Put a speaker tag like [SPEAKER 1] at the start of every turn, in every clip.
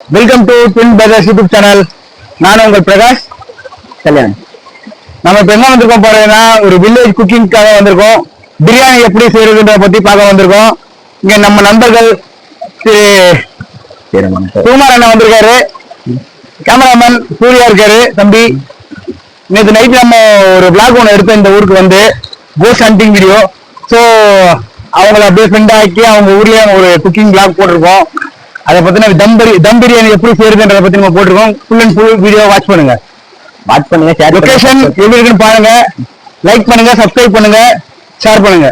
[SPEAKER 1] Welcome to twin brothers YouTube channel. நான் உங்கள் பிரகாஷ் கல்யாண். நம்ம இப்ப என்ன வந்திருக்கோம் பாருங்கன்னா, ஒரு வில்லேஜ் குக்கிங்காக வந்திருக்கோம். பிரியாணி எப்படி செய்யறதுன்ற பத்தி பார்க்க வந்திருக்கோம். இங்க நம்ம நண்பர்கள் குமார் அண்ணா வந்திருக்காரு, கேமராமேன் சூர்யா இருக்காரு தம்பி. நேற்று நைட் நம்ம ஒரு பிளாக் ஒன்று எடுத்தோம் இந்த ஊருக்கு வந்து, கோஸ்ட் ஹண்டிங் வீடியோ. ஸோ அவங்கள அப்படியே ஃப்ரெண்ட் ஆக்கி அவங்க ஊர்லயே ஒரு குக்கிங் பிளாக் போட்டிருக்கோம். அதை பத்தின தம் பிரியாணி எப்படி செய்யறதுன்றத பத்தி நம்ம போட்டிருக்கோம். Full and full video watch பண்ணுங்க. லொகேஷன் எப்படி இருக்குன்னு பாருங்க. லைக் பண்ணுங்க, சப்ஸ்கிரைப் பண்ணுங்க, ஷேர் பண்ணுங்க.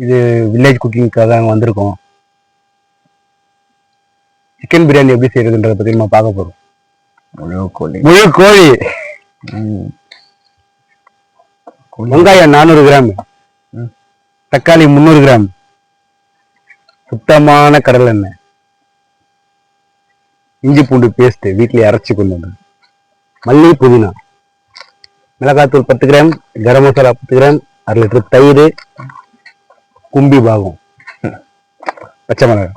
[SPEAKER 1] இது வில்லேஜ் குக்கிங்காக அங்கே வந்திருக்கோம். சிக்கன் பிரியாணி எப்படி செய்யறதுன்றத பத்தி நம்ம பார்க்க போறோம். முழு கோழி, வெங்காயம் 400 கிராம், தக்காளி 300 கிராம், சுத்தமான கடல் எண்ணெய், இஞ்சி பூண்டு பேஸ்ட் வீட்டிலே அரைச்சி கொண்டு வந்தது, மல்லி புதினா, மிளகாத்தூள் 10 gram, garam masala 10 gram, 1/2 litre தயிர், கும்பி பாகம், பச்சை மிளகாய்.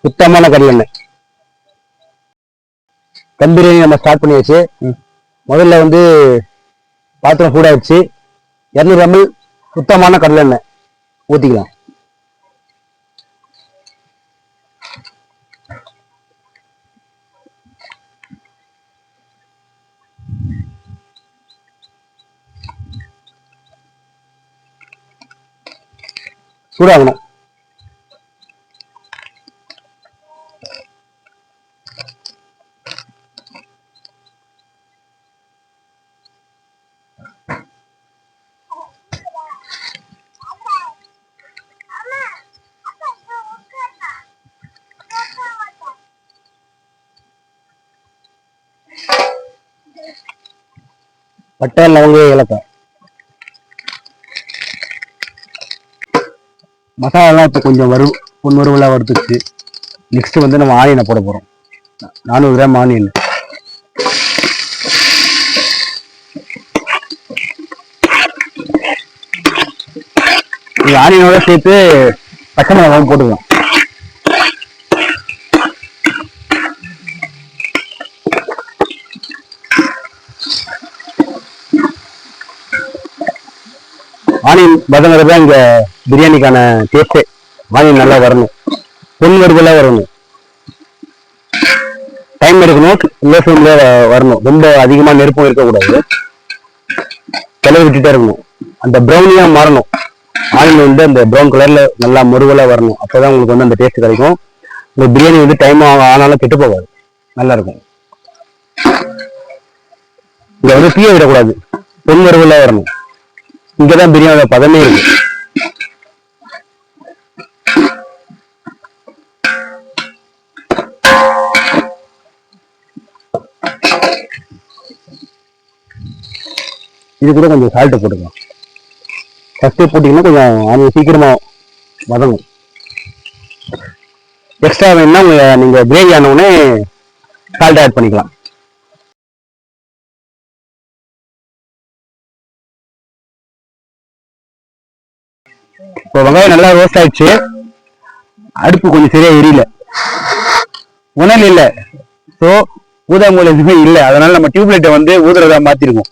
[SPEAKER 1] சுத்தமான கடலெண்ணெய். தம் பிரியாணி நம்ம ஸ்டார்ட் பண்ணியாச்சு. முதல்ல வந்து பாத்திரம் சூடாயிடுச்சு. 200 ml சுத்தமான கடலெண்ணெய் ஊத்திக்கலாம். சூடாகணும். பட்டை, லவங்க, ஏலக்காய், மசாலாலாம் இப்போ கொஞ்சம் பொன்வறுவலாக வறுத்துச்சு. நெக்ஸ்ட் வந்து நம்ம ஆனியனை போட போகிறோம். 400 கிராம் ஆனியன், ஆனியனோட சேர்த்து பச்சை மிளகாவும் போட்டுக்கலாம். ஆனியன் வதங்குறது தான் இங்க பிரியாணிக்கான டேஸ்டே. ஆனியன் நல்லா வரணும், பொன் வறுவலா வரணும், டைம் எடுக்கணும், லோ ஃப்ளேம்ல வரணும். ரொம்ப அதிகமா நெருப்பம் இருக்கக்கூடாது, கிளறி விட்டுட்டே இருக்கணும். அந்த ப்ரௌனியா மாறணும். ஆனியன் வந்து அந்த ப்ரௌன் கலர்ல நல்லா முருவலா வரணும். அப்பதான் உங்களுக்கு வந்து அந்த டேஸ்ட் கிடைக்கும். இந்த பிரியாணி வந்து டைம் ஆனாலும் கெட்டு போகாது, நல்லா இருக்கும். இங்க வந்து தீய விடக்கூடாது, பொன் வறுவலா வரணும். இங்கதான் பிரியாணியோட பதமே இருக்கு. இது கூட கொஞ்சம் சால்ட் போட்டுக்கலாம். ஃபர்ஸ்டே போட்டீங்கன்னா கொஞ்சம் அது சீக்கிரமா வதங்கும். எக்ஸ்ட்ரா வேணும்னா நீங்க கிரேவி ஆன உடனே சால்ட் ஆட் பண்ணிக்கலாம். இப்போ வெங்காயம் நல்லா ரோஸ்ட் ஆயிடுச்சு. அடுப்பு கொஞ்சம் சரியா எரியல, உணல் இல்லை, ஸோ ஊதாமூல எதுவுமே இல்லை. அதனால நம்ம டியூப்லைட்டை வந்து ஊதுறதா மாத்திருக்கோம்.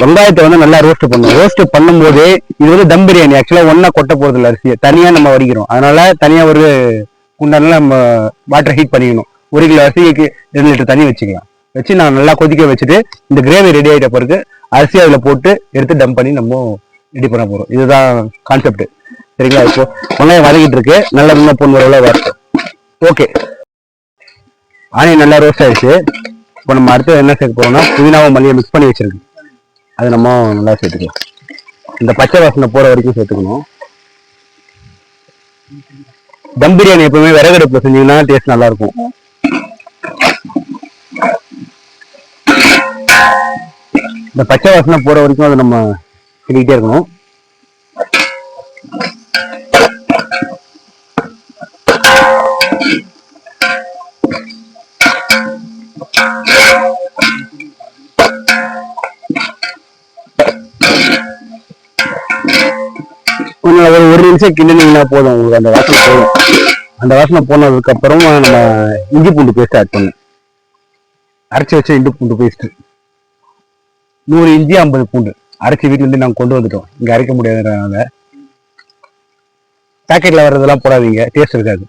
[SPEAKER 1] வெங்காயத்தை வந்து நல்லா ரோஸ்ட் பண்ணும். ரோஸ்ட் பண்ணும்போது இது வந்து தம் பிரியாணி ஆக்சுவலா ஒன்னா கொட்ட போறது இல்லை, அரிசியை தனியா நம்ம வடிக்கிறோம். அதனால தனியா ஒரு குண்டான நம்ம வாட்டர் ஹீட் பண்ணிக்கணும். 1 கிலோ அரிசிக்கு 2 லிட்டர் தண்ணி வச்சுக்கலாம். வச்சு நான் நல்லா கொதிக்க வச்சுட்டு இந்த கிரேவி ரெடி ஆகிட்ட பிறகு அரிசி அதுல போட்டு எடுத்து டம்ப் பண்ணி நம்ம ரெடி பண்ண போறோம். இதுதான் கான்செப்ட். சரிங்களா? இப்போ வெங்காயம் வதக்கிட்டு இருக்கு, நல்ல பொன் வரவுல வரட்டும். ஓகே, ஆனியன் நல்லா ரோஸ்ட் ஆயிடுச்சு. இப்போ நம்ம அடுத்து என்ன சேர்க்க போறோம்னா புதினாவும் மல்லியை மிக்ஸ் பண்ணி வச்சிருக்கு, அது நம்ம நல்லா சேர்த்துக்கலாம். இந்த பச்சை வாசனை போற வரைக்கும் சேர்த்துக்கணும். தம் பிரியாணி எப்பவுமே விறகடுப்புல செஞ்சீங்கன்னா டேஸ்ட் நல்லா இருக்கும். இந்த பச்சை வாசனை போற வரைக்கும் அதை நம்ம கிண்டிக்கிட்டே இருக்கணும். ஒரு நிமிஷம் கிண்டினீங்கன்னா போதும், உங்களுக்கு அந்த வாசனை போதும். அந்த வாசனை போனதுக்கு அப்புறம் நம்ம இஞ்சி பூண்டு பேஸ்ட் ஆட் பண்ணணும். அரைச்சி வச்ச இஞ்சி பூண்டு பேஸ்ட் 100 இஞ்சி 50 பூண்டு அரைச்சி வீட்டுல இருந்து நாங்கள் கொண்டு வந்துட்டோம். இங்க அரைக்க முடியாதுன்றதுனால பேக்கெட்ல வர்றதெல்லாம் போடாதீங்க, டேஸ்ட் இருக்காது.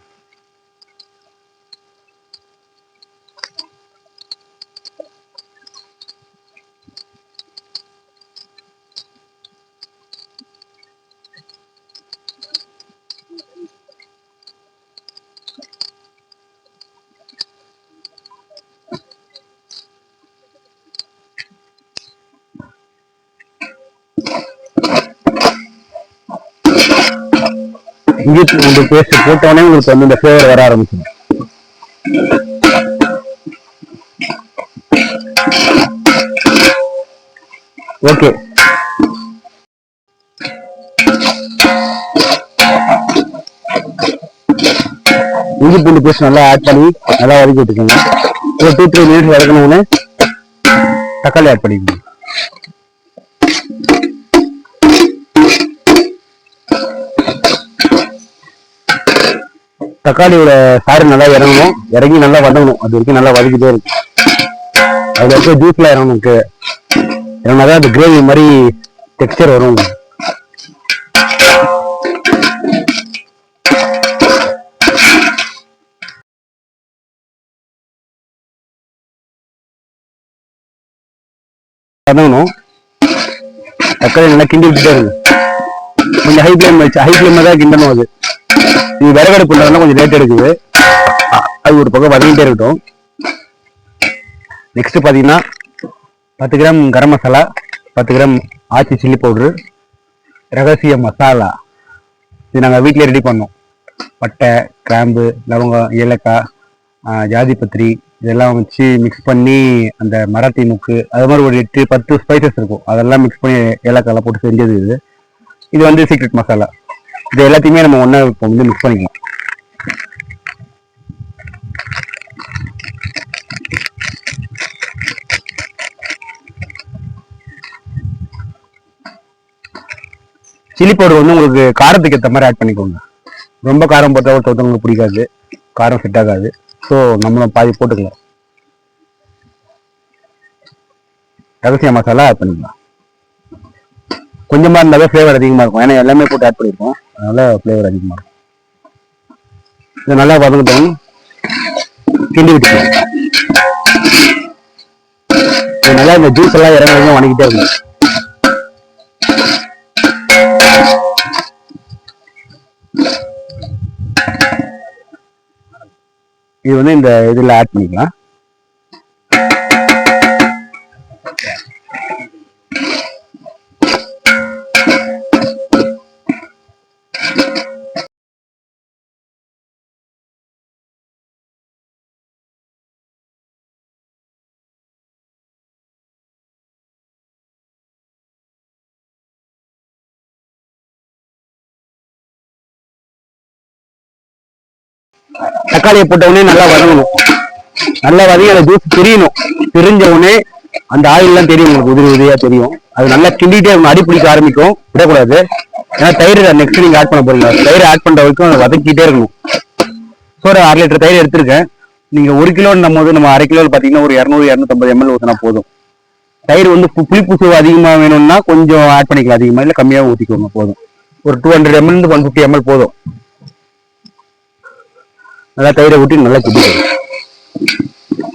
[SPEAKER 1] இஞ்சி பூண்டு பேஸ்ட் போட்டோடனே உங்களுக்கு வந்து இந்த ஃபிளேவர் வர ஆரம்பிச்சிடும். ஓகே, இஞ்சி பூண்டு பேஸ்ட் நல்லா ஆட் பண்ணி நல்லா வதக்கி விட்டுக்கோங்க. ஒரு 2-3 மினிட்ஸ் வதக்கணும்னு தக்காளி ஆட் பண்ணிக்கோங்க. தக்காளியோட சாறு நல்லா இறங்கணும், இறங்கி நல்லா வதங்கணும். அது வரைக்கும் நல்லா வதக்கிட்டே இருக்கு. அதுல இருக்க ஜூஸ்ல இறங்கணும், இறங்கினாதான் அது கிரேவி மாதிரி டெக்ஸ்டர் வரும். வதங்கணும். தக்காளி நல்லா கிண்டி விட்டுட்டே இருக்கு. கொஞ்சம் ஹை ஃபிளேம்ல தான் கிண்டணும். அது இது விறகடுப்புன்றதுனால கொஞ்சம் லேட் எடுக்குது. அது ஒரு பக்கம் வதங்கிட்டே இருக்கட்டும். நெக்ஸ்ட் பாத்தீங்கன்னா 10 கிராம் கரம் மசாலா, 10 கிராம் ஆச்சி சில்லி பவுடரு, ரகசிய மசாலா. இது நாங்கள் வீட்டிலே ரெடி பண்ணோம். பட்டை, கிராம்பு, லவங்கம், ஏலக்காய், ஜாதிபத்திரி இதெல்லாம் வச்சு மிக்ஸ் பண்ணி அந்த மராத்தி முக்கு அது மாதிரி ஒரு 8-10 ஸ்பைசஸ் இருக்கும். அதெல்லாம் மிக்ஸ் பண்ணி ஏலக்காயெல்லாம் போட்டு செஞ்சது இது. இது வந்து சீக்ரெட் மசாலா. இது எல்லாத்தையுமே நம்ம ஒன்றா இப்போ வந்து மிக்ஸ் பண்ணிக்கலாம். சில்லி பவுடர் வந்து உங்களுக்கு காரத்துக்கு ஏற்ற மாதிரி ஆட் பண்ணிக்கோங்க. ரொம்ப காரம் போட்டால் ஒருத்தவங்களுக்கு பிடிக்காது, காரம் செட் ஆகாது. ஸோ நம்மளும் பாதி போட்டுக்கலாம். ரகசிய மசாலா ஆட் பண்ணிக்கலாம். கொஞ்சமாக இருந்தாலே ஃப்ளேவர் அதிகமாக இருக்கும். ஏன்னா எல்லாமே போட்டு ஆட் பண்ணியிருக்கோம், அதனால ஃப்ளேவர் அதிகமாக இருக்கும். இதை நல்லா வதங்கட்டும், கிண்டி விட்டுக்கலாம். நல்லா இந்த ஜூஸ் எல்லாம் இறங்க வணங்கிட்டே இருக்கும். இது வந்து இந்த இதில் ஆட் பண்ணிக்கலாம். தக்காளியை போட்ட உடனே நல்லா வதங்கணும். நல்லா வதங்கி அந்த ஜூஸ் தெரியணும். தெரிஞ்ச உடனே அந்த ஆயில் எல்லாம் தெரியும், உங்களுக்கு உதிரி உதிரியா தெரியும். அது நல்லா கிண்டிட்டே இருக்கணும். அடி பிடிக்க ஆரம்பிக்கும், விடக்கூடாது. ஏன்னா தயிர் நெக்ஸ்ட் நீங்க ஆட் பண்ண போறீங்க. தயிர் ஆட் பண்ற வரைக்கும் அதை வதக்கிட்டே இருக்கணும். ஸோ ஒரு 1/2 லிட்டர் தயிர் எடுத்திருக்கேன். நீங்க 1 கிலோன்னும் போது நம்ம 1/2 கிலோ பாத்தீங்கன்னா ஒரு 200-250 ml ஊற்றினா போதும். தயிர் வந்து புளிப்பு சுவை அதிகமாக வேணும்னா கொஞ்சம் ஆட் பண்ணிக்கலாம், அதிகமாக இல்லை கம்மியாக ஊற்றிக்கோங்க போதும். ஒரு 200 ml 150 ml போதும். நல்லா தயிரை ஊற்றி நல்லா கிண்டிக்கணும்.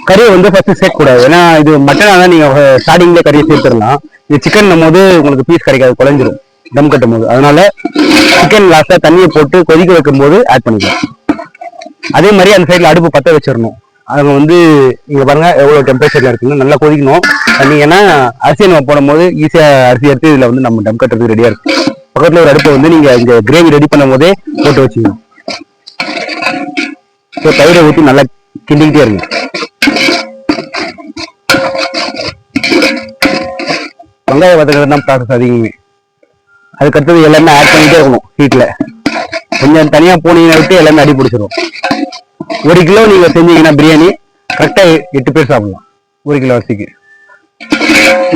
[SPEAKER 1] கறியை வந்து ஃபர்ஸ்ட் சேர்க்கக்கூடாது, ஏன்னா இது மட்டனா தான் நீங்க ஸ்டார்டிங்ல கறியை சேர்த்துடலாம். இது சிக்கன் போது உங்களுக்கு பீஸ் கிடைக்காது, குழஞ்சிரும் தம் கட்டும் போது. அதனால சிக்கன் லாஸ்டா தண்ணியை போட்டு கொதிக்க வைக்கும் போது ஆட் பண்ணிக்கலாம். அதே மாதிரி அந்த சைடில் அடுப்பு பற்ற வச்சிடணும். அவங்க வந்து இங்கே பாருங்க எவ்வளோ டெம்பரேச்சரில் இருக்குன்னு நல்லா கொதிக்கணும் தண்ணி. ஏன்னா அரிசியை நம்ம போடும்போது ஈஸியாக அரிசி எடுத்து இதில் வந்து நம்ம டம் கட்டுறதுக்கு ரெடியாக இருக்கும். பக்கத்தில் ஒரு அடுப்பை வந்து நீங்கள் இந்த கிரேவி ரெடி பண்ணும் போதே போட்டு வச்சுக்கணும். ஸோ தயிரை ஊற்றி நல்லா கிண்டிக்கிட்டே இருங்க. வெங்காய வதக்கிறது தான் ப்ராசஸ் அதிகமே. அதுக்கடுத்தது எல்லாமே ஆட் பண்ணிட்டே இருக்கணும் ஹீட்டில். கொஞ்சம் தனியாக போனீங்கன்னா விட்டு எல்லாமே அடி பிடிச்சிடும். 1 கிலோ நீங்கள் செஞ்சீங்கன்னா பிரியாணி கரெக்டாக 8 பேர் சாப்பிடலாம். 1 கிலோ அரிசிக்கு.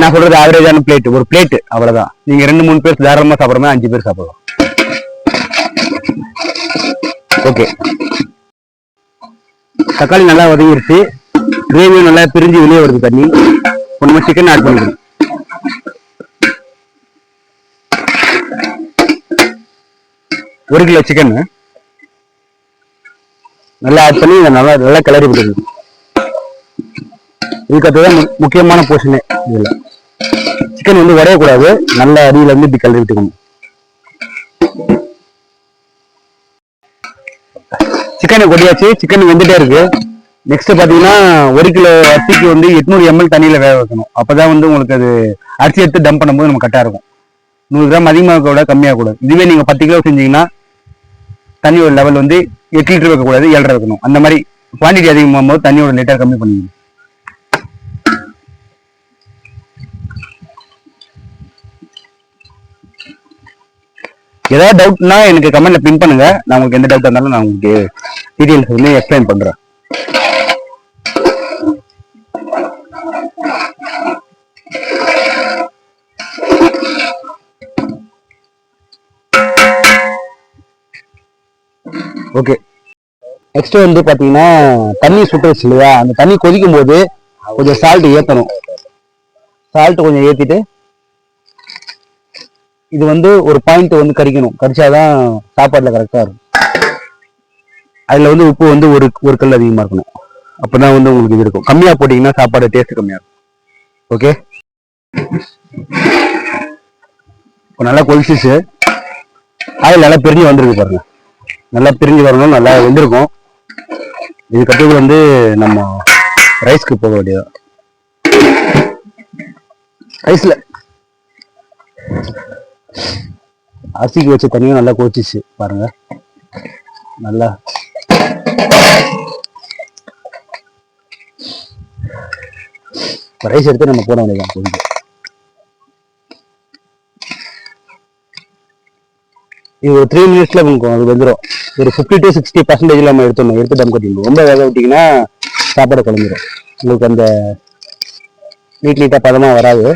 [SPEAKER 1] நான் சொல்றது ஆவரேஜான பிளேட், ஒரு பிளேட் அவ்வளோதான். நீங்கள் 2-3 பேர் தாராளமாக சாப்பிட்ற 5 பேர் சாப்பிடலாம். ஓகே, தக்காளி நல்லா வதங்கிருச்சு, கிரேவியும் நல்லா பிரிஞ்சு வெளியே வருது தண்ணி. நம்ம சிக்கன் ஆட் பண்ணிக்கணும். ஒரு கிலோ சிக்கன் நல்லா ஆட் பண்ணி நல்லா கிளறி விட்டுருங்க. இதுக்கு அதுதான் முக்கியமான போர்ஷனே. இதுல சிக்கன் வந்து உடையக்கூடாது, நல்ல அடியில இருந்து இப்படி கிளறி விட்டுக்கணும். சிக்கனை கொட்டியாச்சு, சிக்கன் வெந்துட்டே இருக்கு. நெக்ஸ்ட் பாத்தீங்கன்னா 1 கிலோ அரிசிக்கு வந்து 800 ml தண்ணியில வேக வைக்கணும். அப்பதான் வந்து உங்களுக்கு அது அரிசி எடுத்து டம்ப் பண்ணும்போது நம்ம கரெக்டா இருக்கும். 100 கிராம் அதிகமாக கூட கம்மியாக கூடாது. இதுவே நீங்க 10 கிலோ செஞ்சீங்கன்னா தண்ணியோட லெவல் வந்து 8 லிட்டர் வைக்கக்கூடாது, 7.5 வைக்கணும். அந்த மாதிரி குவான்டிட்டி அதிகமாகும் போது தண்ணியோட லிட்டர் கம்மி பண்ணிக்கணும். ஏதாவது டவுட்னா எனக்கு கமெண்ட்ல பின் பண்ணுங்க. நான் உங்களுக்கு எந்த டவுட் இருந்தாலும் நான் உங்களுக்கு டீடைல்ஸ் வந்து எக்ஸ்பிளைன் பண்றேன். ஓகே, நெக்ஸ்ட் வந்து பாத்தீங்கன்னா தண்ணி சுட்டுருச்சு இல்லையா, அந்த தண்ணி கொதிக்கும் போது கொஞ்சம் சால்ட் ஏற்றணும். சால்ட் கொஞ்சம் ஏற்றிட்டு இது வந்து ஒரு பாயிண்ட் வந்து கறிக்கணும். கறிச்சாதான் சாப்பாட்டில் கரெக்டாக இருக்கும். அதில் வந்து உப்பு வந்து ஒரு கல் அதிகமாக இருக்கணும். அப்போதான் வந்து உங்களுக்கு இது இருக்கும். கம்மியாக போட்டிங்கன்னா சாப்பாடு டேஸ்ட் கம்மியாக இருக்கும். ஓகே, இப்போ நல்லா கொதிச்சிச்சு, ஆயில் நல்லா பிரிஞ்சு வந்துருக்கு பாருங்க. நல்லா பிரிஞ்சு வரணும், நல்லா வெந்திருக்கும். இதுக்கப்புறம் வந்து நம்ம ரைஸ்க்கு போக வேண்டியது. ரைஸ்ல அரிசிக்கு வச்ச தண்ணியும் நல்லா கொதிச்சிச்சு பாருங்க. நல்லா ரைஸ் எடுத்து நம்ம போட வேண்டியதான். கொஞ்சம் இது ஒரு 3 மினிட்ஸ்ல அது வந்துடும். ஒரு 50 to 60% நம்ம எடுத்து டம் கட்டிடணும். ரொம்ப வேக விட்டீங்கன்னா சாப்பாடு குழம்பிடும். உங்களுக்கு அந்த நீட்டா பதமா வராது.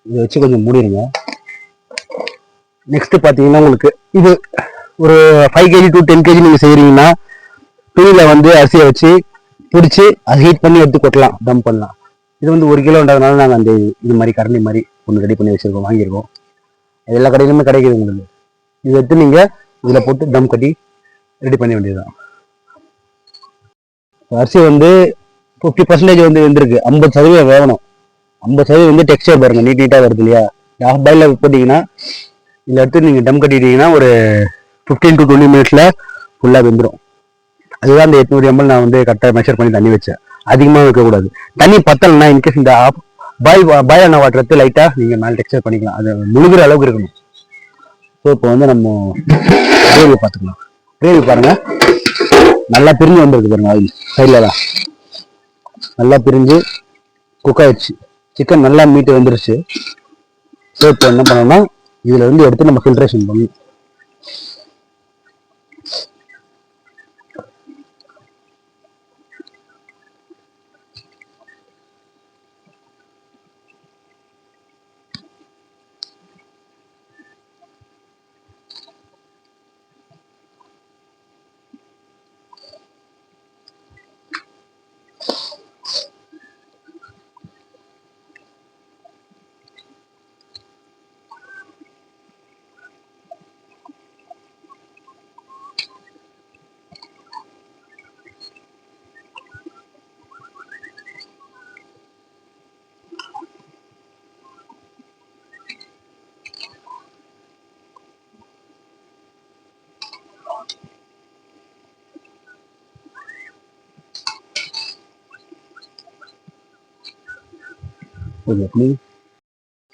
[SPEAKER 1] இதை வச்சு கொஞ்சம் மூடிடுங்க. நெக்ஸ்ட் பாத்தீங்கன்னா உங்களுக்கு இது ஒரு 5 kg to 10 kg நீங்க செய்யறீங்கன்னா துணியில வந்து அரிசியை வச்சு பிடிச்சி அதை ஹீட் பண்ணி எடுத்து கொட்டலாம், டம் பண்ணலாம். இது வந்து 1 கிலோன்றதுனால நாங்கள் அந்த இது மாதிரி கரண்டி மாதிரி ஒன்று ரெடி பண்ணி வச்சிருக்கோம், வாங்கியிருக்கோம். எல்லா கடையிலுமே கிடைக்குது உங்களுக்கு. இதை எடுத்து நீங்க இதுல போட்டு டம் கட்டி ரெடி பண்ண வேண்டியதுதான். அரிசி வந்து 50% வந்து வெந்திருக்கு, 50% வேகணும். 50% வந்து டெக்ஸ்டர் பாருங்க, நீட்டா வருது இல்லையா. ஹாஃப் பாயில போட்டீங்கன்னா இதில் எடுத்து நீங்கள் டம் கட்டிட்டீங்கன்னா ஒரு 15 to 20 மினிட்ஸ்ல ஃபுல்லாக வெந்துடும். அதுதான் அந்த 800 ml நான் வந்து கரெக்டாக மெஷர் பண்ணி தண்ணி வச்சேன். அதிகமாக வைக்கக்கூடாது. தண்ணி பத்தலைன்னா இன்கேஸ் இந்த பாயில் வாட்டர் எடுத்து லைட்டாக நீங்கள் மேலே டெக்ஸ்டர் பண்ணிக்கலாம். அது முழுகிற அளவுக்கு இருக்கணும். ஸோ இப்போ வந்து நம்ம கிரேவி பார்த்துக்கலாம். கிரேவி பாருங்க நல்லா பிரிஞ்சு வந்துருக்கு பாருங்க. ஆயில் சைடில் தான் நல்லா பிரிஞ்சு குக் ஆயிடுச்சு. சிக்கன் நல்லா மீட்டு வந்துருச்சு. ஸோ இப்போ என்ன பண்ணணும்னா இதுல இருந்து எடுத்து நம்ம ஃபில்ட்ரேஷன் பண்ணி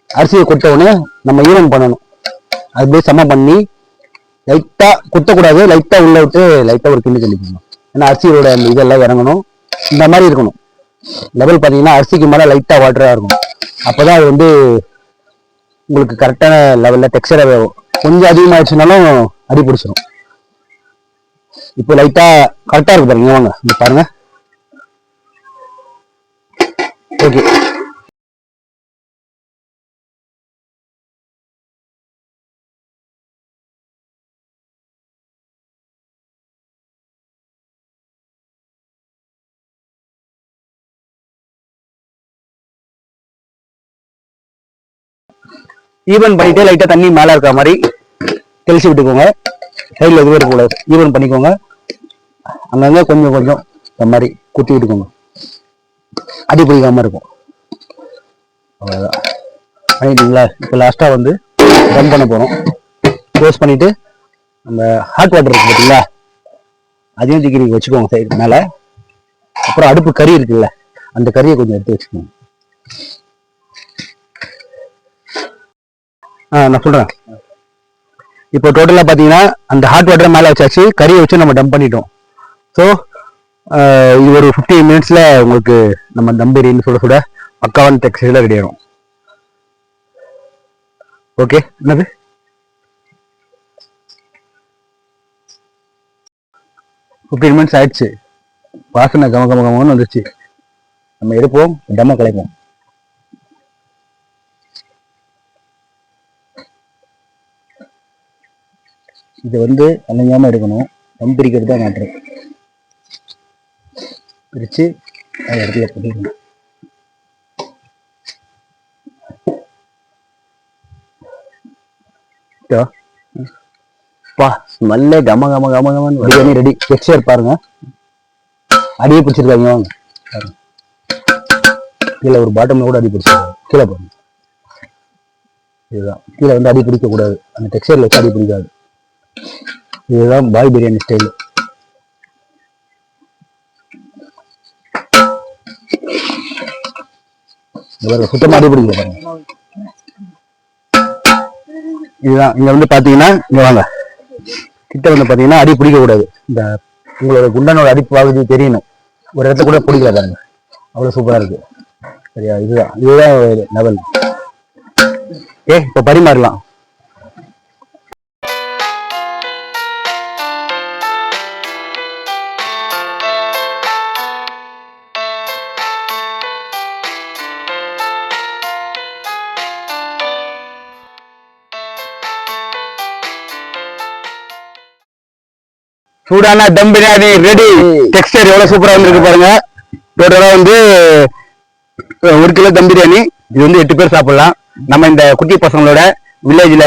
[SPEAKER 1] அரிசியை கொட்ட உடனே நம்ம ஈவன் பண்ணணும். அது அப்படியே சம பண்ணி லைட்டா குத்தக்கூடாது, லைட்டா உள்ள விட்டு லைட்டா ஒரு கிண்டி கிண்டிக்கணும். ஏன்னா அரிசியோட அந்த இதெல்லாம் இறங்கணும். இந்த மாதிரி இருக்கணும் லெவல். பார்த்தீங்கன்னா அரிசிக்கு மேலே லைட்டா வாட்டரா இருக்கும். அப்போதான் அது வந்து உங்களுக்கு கரெக்டான லெவல்ல டெக்ஸ்சரா வேகும். கொஞ்சம் அதிகமாகிடுச்சுனாலும் அடி பிடிச்சிடும். இப்போ லைட்டா கரெக்டா இருக்கு பாருங்க. வாங்க இங்க பாருங்க. ஓகே, ஈவன் பண்ணிட்டு லைட்டா தண்ணி மேல இருக்க மாதிரி தெளிச்சு விட்டுக்கோங்க. சைட்ல எதுவும் இருக்கக்கூடாது. ஈவன் பண்ணிக்கோங்க. அங்கங்க கொஞ்சம் கொஞ்சம் இந்த மாதிரி குத்தி விட்டுக்கோங்க. அடி பிடிக்காம இருக்கும். அவ்வளவுதான். பண்ணிட்டீங்களா? இப்போ லாஸ்டா வந்து டம் பண்ண போறோம். க்ளோஸ் பண்ணிட்டு நம்ம ஹாட் வாட்டர் இருக்கு பார்த்தீங்களா, அதையும் தூக்கி நீங்க வச்சுக்கோங்க சைடு மேல. அப்புறம் அடுப்பு கறி இருக்குல்ல, அந்த கறியை கொஞ்சம் எடுத்து வச்சுக்கோங்க. நான் சொல்றேன். இப்போ டோட்டலா பாத்தீங்கன்னா அந்த ஹாட் வாட்டர் மேல வச்சாச்சு, கறியை வச்சு நம்ம டம்ப் பண்ணிட்டோம். ஸோ இது ஒரு 15 மினிட்ஸ்ல உங்களுக்கு நம்ம தம் பிரியாணி சுட சுட பக்காவான டெக்ஸ்டைல ரெடி ஆகும். ஓகே, என்னது 15 மினிட்ஸ் ஆயிடுச்சு. வாசனை கம கம கமன்னு வந்துருச்சு. நம்ம எடுப்போம், டம்ம கலைப்போம். இது வந்து அணையாம எடுக்கணும். தம் பிரிக்கிறது தான் மேட்ரு. பிரிச்சு அந்த இடத்துல போட்டுக்கணும். ஸ்மெல்லே கம கம கம கமன்னு பிரியாணி ரெடி. டெக்ஸ்சர் பாருங்க, அடியே பிடிச்சிருக்காங்க. வாங்க கீழே ஒரு பாட்டம்ல கூட அடி பிடிச்சிருக்காங்க. கீழே பாருங்க. இதுதான் கீழே வந்து அடி பிடிக்க கூடாது. அந்த டெக்ஸ்சர்ல வச்சு அடி பிடிக்காது. இதுதான் பாய் பிரியாணி ஸ்டைல். சுத்தமா அடி பிடிக்க பாருங்க. இதுதான் இங்க வந்து பாத்தீங்கன்னா, இங்க வாங்க கிட்ட வந்து பாத்தீங்கன்னா அடி பிடிக்க கூடாது. இந்த உங்களோட குண்டனோட அடிப்பு ஆகுது தெரியணும். ஒரு இடத்துல கூட பிடிக்கல பாருங்க. அவ்வளவு சூப்பரா இருக்கு. சரியா? இதுதான் லெவல். இப்ப பரிமாறலாம். சூடான தம் பிரியாணி ரெடி. டெக்ஸ்டர் எவ்வளவு சூப்பரா வந்திருக்கு பாருங்க. டோட்டலா வந்து 1 கிலோ தம் பிரியாணி. இது வந்து 8 பேர் சாப்பிடலாம். நம்ம இந்த குட்டி பசங்களோட வில்லேஜ்ல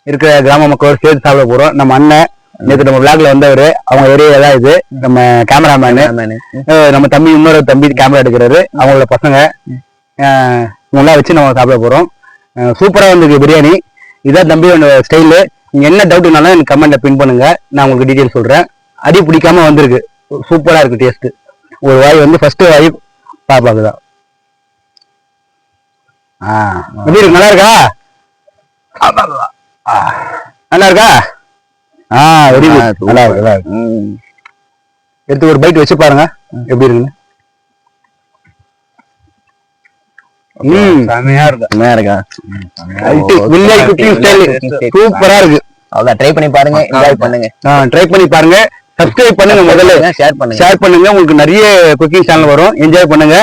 [SPEAKER 1] இருக்கிற கிராம மக்களோட சேர்த்து சாப்பிட போறோம். நம்ம அண்ணன் நேற்று நம்ம விளாக்ல வந்தவரு, அவங்க ஏரியா தான் இது. நம்ம கேமராமேனு, நம்ம தம்பி, இன்னொரு தம்பி கேமரா எடுக்கிறாரு. அவங்களோட பசங்க இவங்களாம் வச்சு நம்ம சாப்பிட போறோம். சூப்பரா வந்திருக்கு பிரியாணி. இதான் தம்பியோட ஸ்டைலு. நீங்க என்ன டவுட்னாலும் எனக்கு கமெண்ட்ல பின் பண்ணுங்க, நான் உங்களுக்கு டீடைல் சொல்றேன். அடி பிடிக்காம வந்திருக்கு. சூப்பரா இருக்கு டேஸ்ட். ஒரு வாய் வந்து ஃபர்ஸ்ட் வாய் பாப்பாக்குதான். எப்படி இருக்கு? நல்லா இருக்கா? நல்லா இருக்கா? Very good. நல்லா இருக்கு, நல்லா இருக்கு. எடுத்து ஒரு பைட் வச்சு பாருங்க எப்படி இருக்குன்னு. செமையா இருக்கா சூப்பரா இருக்கு.
[SPEAKER 2] அவ்வளவு ட்ரை பண்ணி பாருங்க, என்ஜாய் பண்ணுங்க.
[SPEAKER 1] ட்ரை பண்ணி பாருங்க, சப்ஸ்கிரைப் பண்ணுங்க, முதல்ல ஷேர் பண்ணுங்க. உங்களுக்கு நிறைய குக்கிங் சேனல் வரும், என்ஜாய் பண்ணுங்க.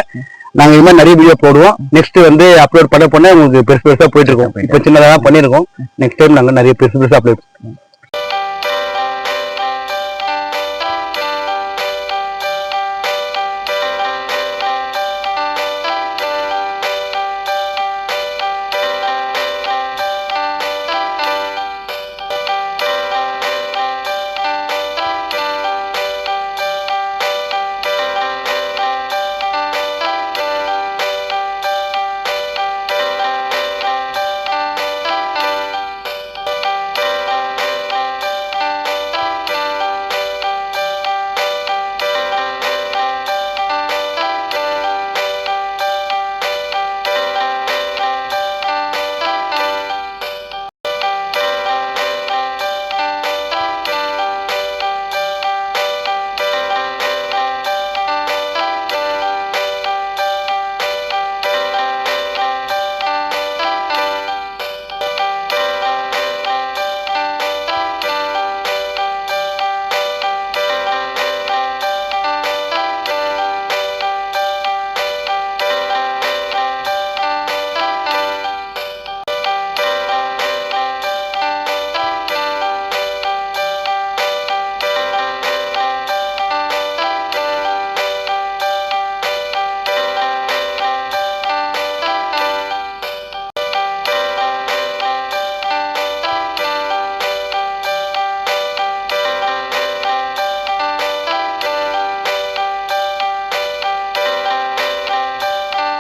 [SPEAKER 1] நாங்க இது மாதிரி நிறைய வீடியோ போடுவோம். நெக்ஸ்ட் வந்து அப்லோட் பண்ண உங்களுக்கு பெருசு பெருசா போயிட்டு இருக்கோம். இப்ப சின்னதா தான் பண்ணிருக்கோம். நெக்ஸ்ட் டைம் நாங்க நிறைய பெருசு பெருசா upload.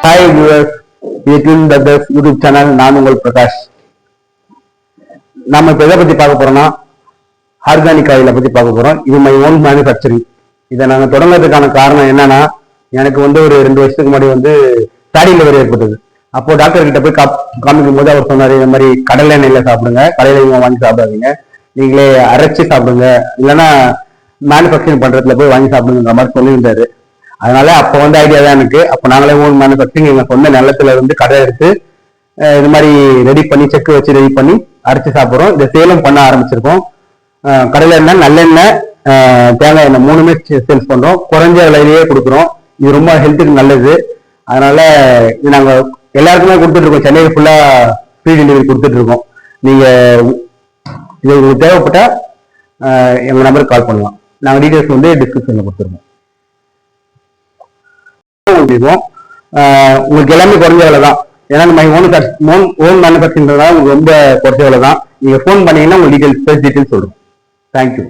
[SPEAKER 1] Hi viewers, YouTube channel. நான் உங்கள் பிரகாஷ். நம்ம இப்ப எதை பத்தி பார்க்க போறோம்னா ஆர்கானிக் ஆயிலை பத்தி பார்க்க போறோம். இது மை ஓன் மேனுஃபேக்சரிங். இதை நாங்க தொடங்குறதுக்கான காரணம் என்னன்னா, எனக்கு வந்து ஒரு 2 வருஷத்துக்கு முன்னாடி வந்து ஃபேட்டி லிவர் ஏற்பட்டது. அப்போ டாக்டர் கிட்ட போய் காமிக்கும் போது அவர் சொன்னாரு, இந்த மாதிரி கடலை எண்ணெயில சாப்பிடுங்க, கடையில வாங்கி சாப்பிடாதீங்க, நீங்களே அரைச்சி சாப்பிடுங்க, இல்லைன்னா மேனுஃபேக்சரிங் பண்றதுல போய் வாங்கி சாப்பிடுங்கிற மாதிரி சொல்லியிருந்தாரு. அதனால அப்போ வந்து ஐடியா தான் எனக்கு. அப்போ நாங்களே ஓன் மேனுஃபேக்சரிங் எங்க சொந்த நிலத்துல இருந்து கடை எடுத்து இது மாதிரி ரெடி பண்ணி செக்கு வச்சு ரெடி பண்ணி அரைச்சி சாப்பிட்றோம். இதை சேலம் பண்ண ஆரம்பிச்சிருக்கோம். கடலை எண்ணெய், நல்லெண்ணெய், தேங்காய் எண்ணெய் 3மே சேல்ஸ் பண்றோம். குறைஞ்ச விலையிலேயே கொடுக்குறோம். இது ரொம்ப ஹெல்த்துக்கு நல்லது. அதனால இது நாங்க எல்லாருக்குமே கொடுத்துட்டு இருக்கோம். சென்னையில் ஃபுல்லா ஃப்ரீ டெலிவரி கொடுத்துட்டு இருக்கோம். நீங்க இது உங்களுக்கு தேவைப்பட்டா எங்க நம்பருக்கு கால் பண்ணலாம். நாங்கள் டீட்டெயில்ஸ் வந்து டிஸ்கிரிப்ஷன்ல கொடுத்துருக்கோம். உங்களுக்கு எல்லாமே குறைஞ்ச விலை தான். ஏன்னா நம்ம ஓன் மேனுஃபேக்சரிங்கிறதுனால உங்களுக்கு ரொம்ப குறைஞ்ச விலை தான். நீங்க ஃபோன் பண்ணீங்கன்னா உங்களுக்கு டீட்டெயில்ஸ் சொல்றோம். தேங்க்யூ.